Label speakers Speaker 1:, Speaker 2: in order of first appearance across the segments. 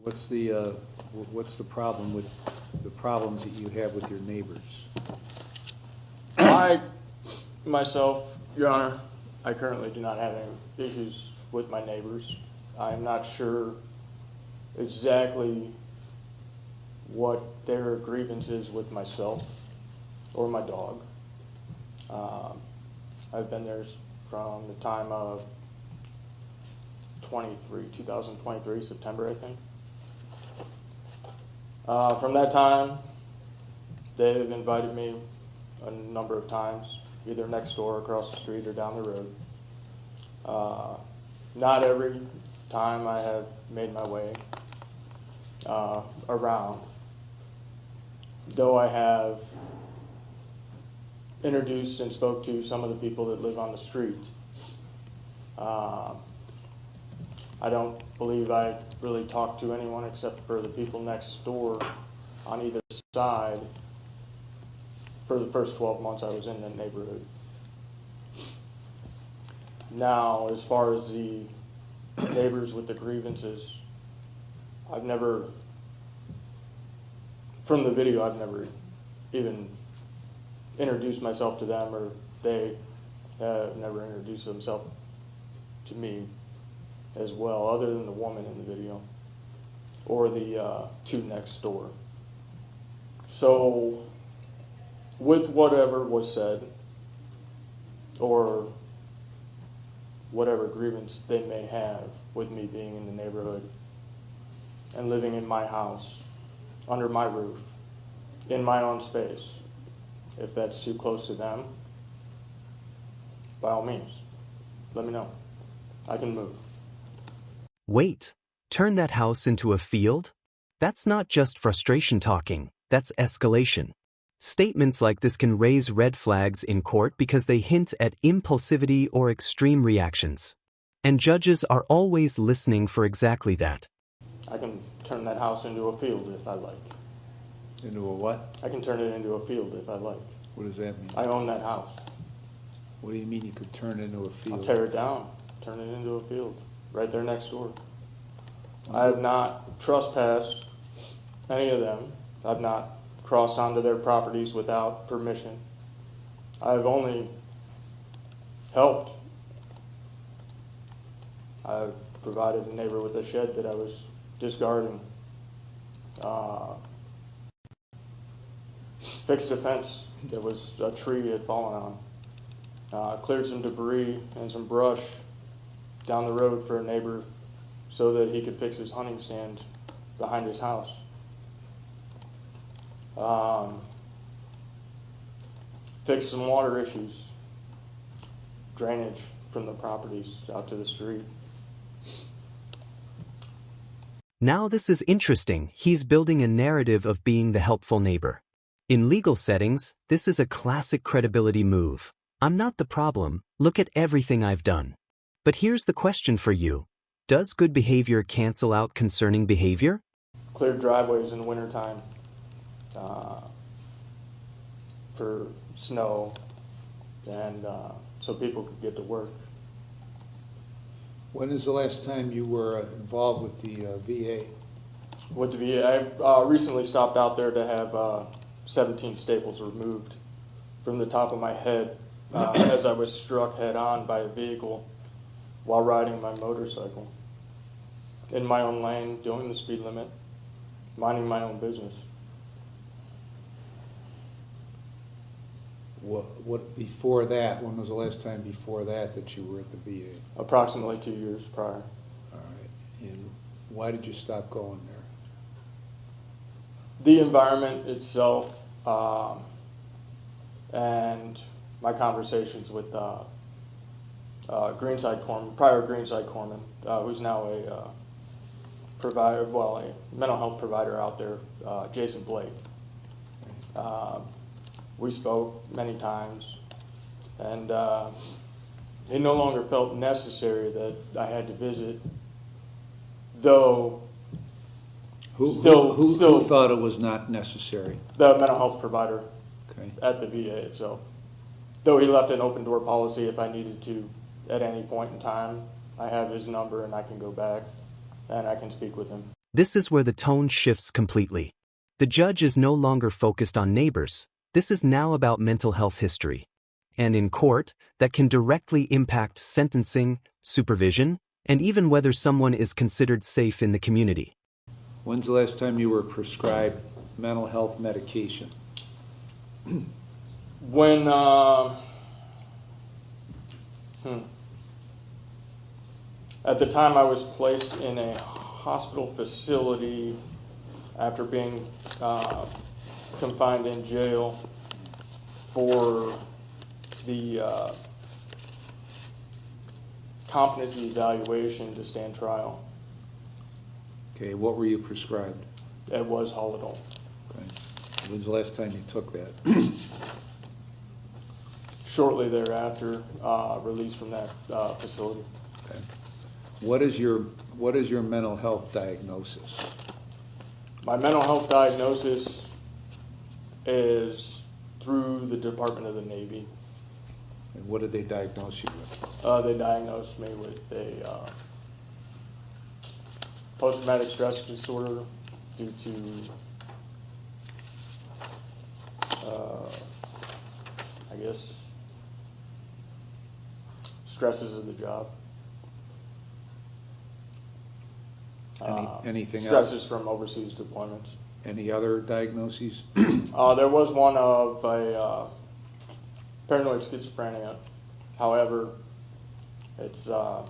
Speaker 1: What's the problem with the problems that you have with your neighbors?
Speaker 2: Myself, Your Honor, I currently do not have any issues with my neighbors. I'm not sure exactly what their grievance is with myself or my dog. I've been there from the time of 2023, September, I think. From that time, they've invited me a number of times, either next door, across the street, or down the road. Not every time I have made my way around, though I have introduced and spoke to some of the people that live on the street. I don't believe I really talked to anyone except for the people next door on either side for the first 12 months I was in that neighborhood. Now, as far as the neighbors with the grievances, I've never, from the video, I've never even introduced myself to them, or they have never introduced themselves to me as well, other than the woman in the video, or the two next door. So, with whatever was said, or whatever grievance they may have with me being in the neighborhood and living in my house, under my roof, in my own space, if that's too close to them, by all means, let me know. I can move.
Speaker 3: Wait, turn that house into a field? That's not just frustration talking, that's escalation. Statements like this can raise red flags in court because they hint at impulsivity or extreme reactions. And judges are always listening for exactly that.
Speaker 2: I can turn that house into a field if I like.
Speaker 1: Into a what?
Speaker 2: I can turn it into a field if I like.
Speaker 1: What does that mean?
Speaker 2: I own that house.
Speaker 1: What do you mean you could turn it into a field?
Speaker 2: I'll tear it down, turn it into a field, right there next door. I have not trespassed any of them. I've not crossed onto their properties without permission. I've only helped. I've provided a neighbor with a shed that I was discarding. Fixed a fence that was a tree had fallen on. Cleared some debris and some brush down the road for a neighbor so that he could fix his hunting stand behind his house. Fixed some water issues, drainage from the properties out to the street.
Speaker 3: Now this is interesting. He's building a narrative of being the helpful neighbor. In legal settings, this is a classic credibility move. I'm not the problem, look at everything I've done. But here's the question for you. Does good behavior cancel out concerning behavior?
Speaker 2: Cleared driveways in the wintertime for snow, and so people could get to work.
Speaker 1: When is the last time you were involved with the VA?
Speaker 2: With the VA, I recently stopped out there to have 17 staples removed from the top of my head as I was struck head on by a vehicle while riding my motorcycle in my own lane, doing the speed limit, minding my own business.
Speaker 1: What before that? When was the last time before that you were at the VA?
Speaker 2: Approximately 2 years prior.
Speaker 1: All right. And why did you stop going there?
Speaker 2: The environment itself, and my conversations with Greenside Corpsman, prior Greenside Corpsman, who's now a provider, well, a mental health provider out there, Jason Blake. We spoke many times, and it no longer felt necessary that I had to visit, though.
Speaker 1: Who thought it was not necessary?
Speaker 2: The mental health provider
Speaker 1: Okay.
Speaker 2: at the VA itself. Though he left an open door policy if I needed to at any point in time. I have his number and I can go back and I can speak with him.
Speaker 3: This is where the tone shifts completely. The judge is no longer focused on neighbors. This is now about mental health history. And in court, that can directly impact sentencing, supervision, and even whether someone is considered safe in the community.
Speaker 1: When's the last time you were prescribed mental health medication?
Speaker 2: When, at the time I was placed in a hospital facility after being confined in jail for the competency evaluation to stand trial.
Speaker 1: Okay, what were you prescribed?
Speaker 2: It was Haldol.
Speaker 1: Okay. When's the last time you took that?
Speaker 2: Shortly thereafter, released from that facility.
Speaker 1: Okay. What is your mental health diagnosis?
Speaker 2: My mental health diagnosis is through the Department of the Navy.
Speaker 1: And what did they diagnose you with?
Speaker 2: They diagnosed me with a post-traumatic stress disorder due to I guess stresses of the job.
Speaker 1: Anything else?
Speaker 2: Stresses from overseas deployments.
Speaker 1: Any other diagnoses?
Speaker 2: There was one of a paranoid schizophrenia. However, it's, I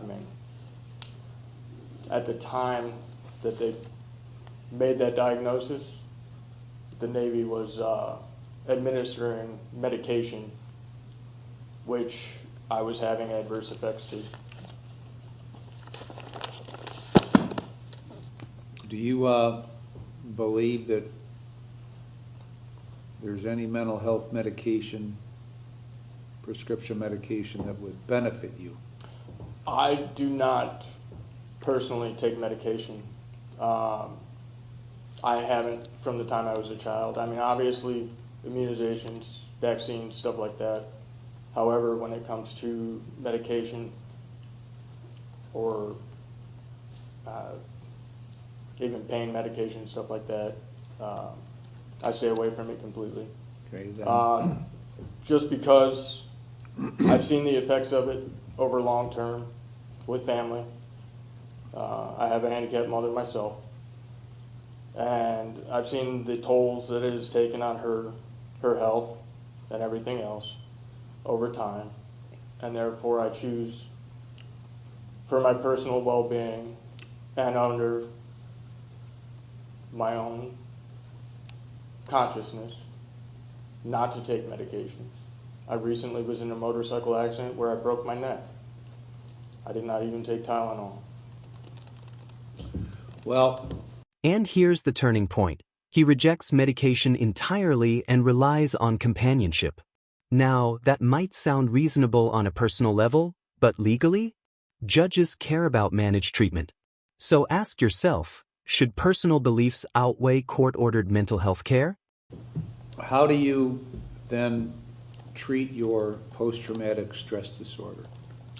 Speaker 2: mean, at the time that they made that diagnosis, the Navy was administering medication, which I was having adverse effects to.
Speaker 1: Do you believe that there's any mental health medication, prescription medication that would benefit you?
Speaker 2: I do not personally take medication. I haven't from the time I was a child. I mean, obviously, immunizations, vaccines, stuff like that. However, when it comes to medication or even pain medication, stuff like that, I stay away from it completely.
Speaker 1: Okay, then.
Speaker 2: Just because I've seen the effects of it over long term with family. I have a handicapped mother myself, and I've seen the tolls that it has taken on her health and everything else over time, and therefore I choose, for my personal well-being and under my own consciousness, not to take medications. I recently was in a motorcycle accident where I broke my neck. I did not even take Tylenol.
Speaker 1: Well,
Speaker 3: And here's the turning point. He rejects medication entirely and relies on companionship. Now, that might sound reasonable on a personal level, but legally? Judges care about managed treatment. So ask yourself, should personal beliefs outweigh court-ordered mental health care?
Speaker 1: how do you then treat your post-traumatic stress disorder?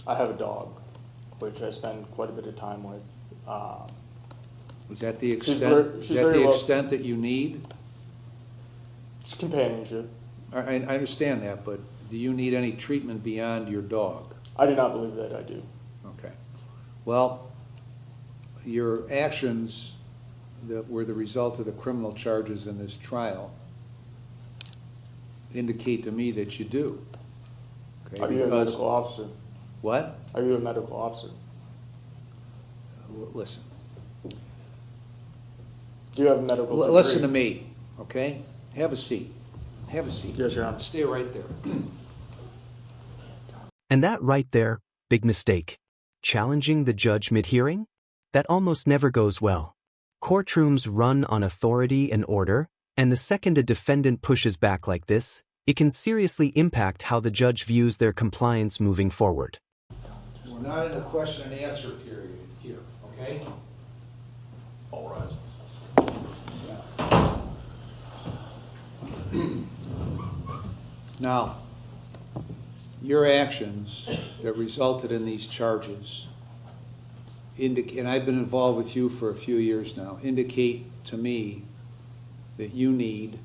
Speaker 2: I have a dog, which I spend quite a bit of time with.
Speaker 1: Was that the extent?
Speaker 2: she's very well-
Speaker 1: Extent that you need?
Speaker 2: It's companionship.
Speaker 1: I understand that, but do you need any treatment beyond your dog?
Speaker 2: I do not believe that I do.
Speaker 1: Okay. Well, your actions that were the result of the criminal charges in this trial indicate to me that you do. Okay,
Speaker 2: Are you a
Speaker 1: because-
Speaker 2: medical officer?
Speaker 1: What?
Speaker 2: Are you a medical officer?
Speaker 1: Listen.
Speaker 2: Do you have a medical degree?
Speaker 1: Listen to me, okay? Have a seat. Have a seat.
Speaker 2: Yes, Your Honor.
Speaker 1: Stay right there.
Speaker 3: And that right there, big mistake. Challenging the judge mid-hearing? That almost never goes well. Courtrooms run on authority and order, and the second a defendant pushes back like this, it can seriously impact how the judge views their compliance moving forward.
Speaker 1: We're not in a question and answer period here, okay?
Speaker 2: All rise.
Speaker 1: Now, your actions that resulted in these charges and I've been involved with you for a few years now, indicate to me that you need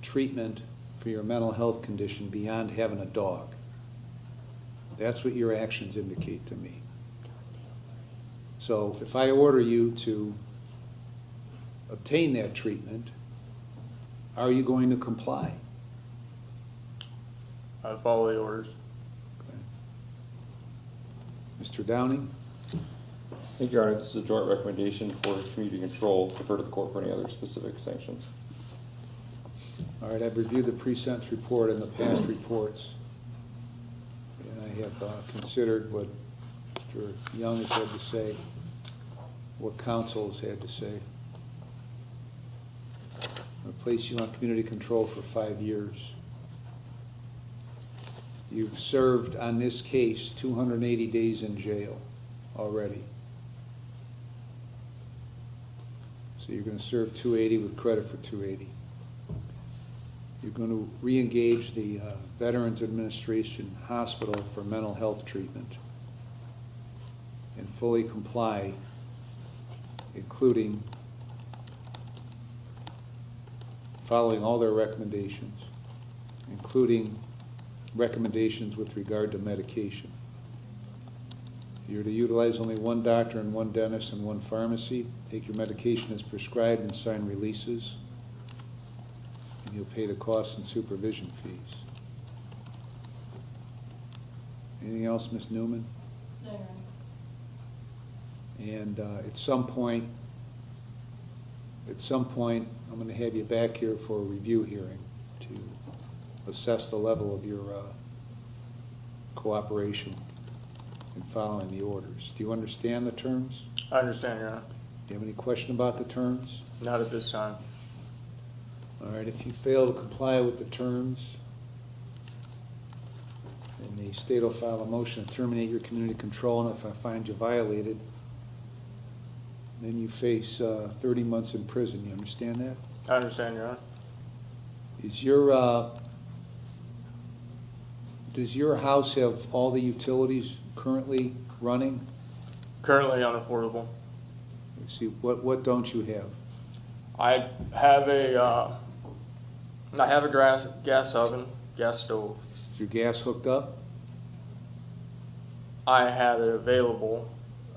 Speaker 1: treatment for your mental health condition beyond having a dog. That's what your actions indicate to me. So if I order you to obtain that treatment, are you going to comply?
Speaker 2: I follow the orders.
Speaker 1: Mr. Downing?
Speaker 4: Thank you, Your Honor. This is a joint recommendation for community control. Defer to the court for any other specific sanctions.
Speaker 1: All right, I've reviewed the pre-sentence report and the past reports, and I have considered what Mr. Young has had to say, what counsel has had to say. I'll place you on community control for 5 years. You've served on this case 280 days in jail already. So you're going to serve 280 with credit for 280. You're going to re-engage the Veterans Administration Hospital for mental health treatment and fully comply, including following all their recommendations, including recommendations with regard to medication. You're to utilize only one doctor and one dentist and one pharmacy. Take your medication as prescribed and sign releases. And you'll pay the costs and supervision fees. Anything else, Ms. Newman?
Speaker 5: No, Your Honor.
Speaker 1: And at some point, I'm going to have you back here for a review hearing to assess the level of your cooperation in following the orders. Do you understand the terms?
Speaker 2: I understand, Your Honor.
Speaker 1: Do you have any question about the terms?
Speaker 2: Not at this time.
Speaker 1: All right, if you fail to comply with the terms, then the state will file a motion to terminate your community control, and if I find you violated, then you face 30 months in prison. You understand that?
Speaker 2: I understand, Your Honor.
Speaker 1: Is your, does your house have all the utilities currently running?
Speaker 2: Currently unaffordable.
Speaker 1: Let's see, what don't you have?
Speaker 2: I have a gas oven, gas stove.
Speaker 1: Is your gas hooked up?
Speaker 2: I have it available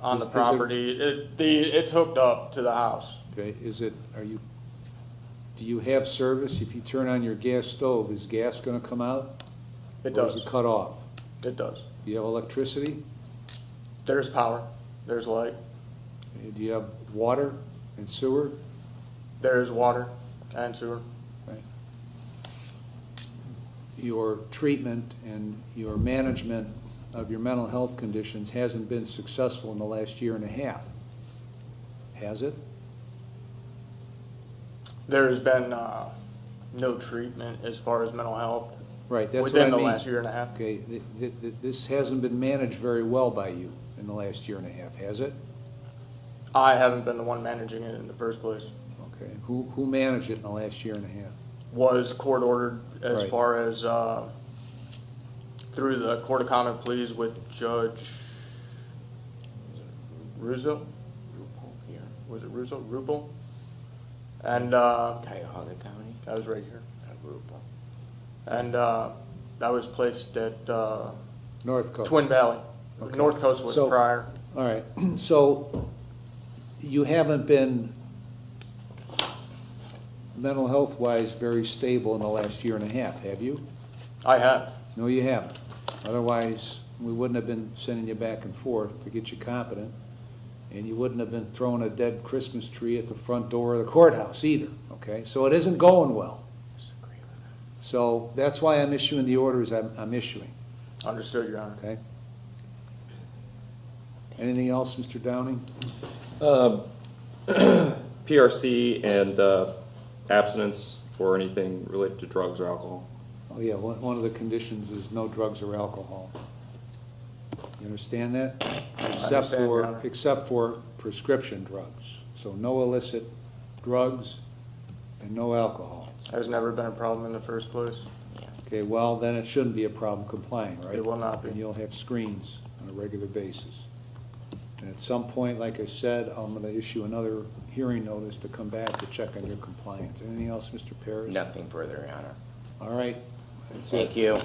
Speaker 2: on
Speaker 1: Is
Speaker 2: the
Speaker 1: it-
Speaker 2: property. It's hooked up to the house.
Speaker 1: Okay, do you have service? If you turn on your gas stove, is gas gonna come out?
Speaker 2: It
Speaker 1: Or is
Speaker 2: does.
Speaker 1: it cut off?
Speaker 2: It does.
Speaker 1: Do you have electricity?
Speaker 2: There's power. There's light.
Speaker 1: Do you have water and sewer?
Speaker 2: There's water and sewer.
Speaker 1: Right. Your treatment and your management of your mental health conditions hasn't been successful in the last year and a half, has it?
Speaker 2: There's been no treatment as far as mental health
Speaker 1: Right, that's what I
Speaker 2: within
Speaker 1: mean.
Speaker 2: the last year and a half.
Speaker 1: Okay, this hasn't been managed very well by you in the last year and a half, has it?
Speaker 2: I haven't been the one managing it in the first place.
Speaker 1: Okay, who managed it in the last year and a half?
Speaker 2: Was court ordered as
Speaker 1: Right.
Speaker 2: far as through the court of common pleas with Judge Russo? Was it Russo? Rupel? And
Speaker 6: Cuyahoga County.
Speaker 2: that was right here.
Speaker 6: Rupa.
Speaker 2: And that was placed at
Speaker 1: North Coast.
Speaker 2: Twin Valley.
Speaker 1: Okay.
Speaker 2: North Coast was
Speaker 1: So-
Speaker 2: prior.
Speaker 1: All right, so you haven't been mental health-wise very stable in the last year and a half, have you?
Speaker 2: I have.
Speaker 1: No, you haven't. Otherwise, we wouldn't have been sending you back and forth to get you competent, and you wouldn't have been throwing a dead Christmas tree at the front door of the courthouse either, okay? So it isn't going well. So that's why I'm issuing the orders I'm issuing,
Speaker 2: Understood, Your Honor.
Speaker 1: okay? Anything else, Mr. Downing?
Speaker 4: PRC and abstinence for anything related to drugs or alcohol.
Speaker 1: Oh, yeah, one of the conditions is no drugs or alcohol. You understand that?
Speaker 2: understand, Your Honor.
Speaker 1: Except for prescription drugs. So no illicit drugs and no alcohol.
Speaker 2: Has never been a problem in the first place.
Speaker 1: Okay, well, then it shouldn't be a problem complying, right?
Speaker 2: It will not be.
Speaker 1: And you'll have screens on a regular basis. And at some point, like I said, I'm gonna issue another hearing notice to come back to check on your compliance. Anything else, Mr. Paris?
Speaker 5: Nothing further, Your Honor.
Speaker 1: All right, that's it.
Speaker 5: Thank you.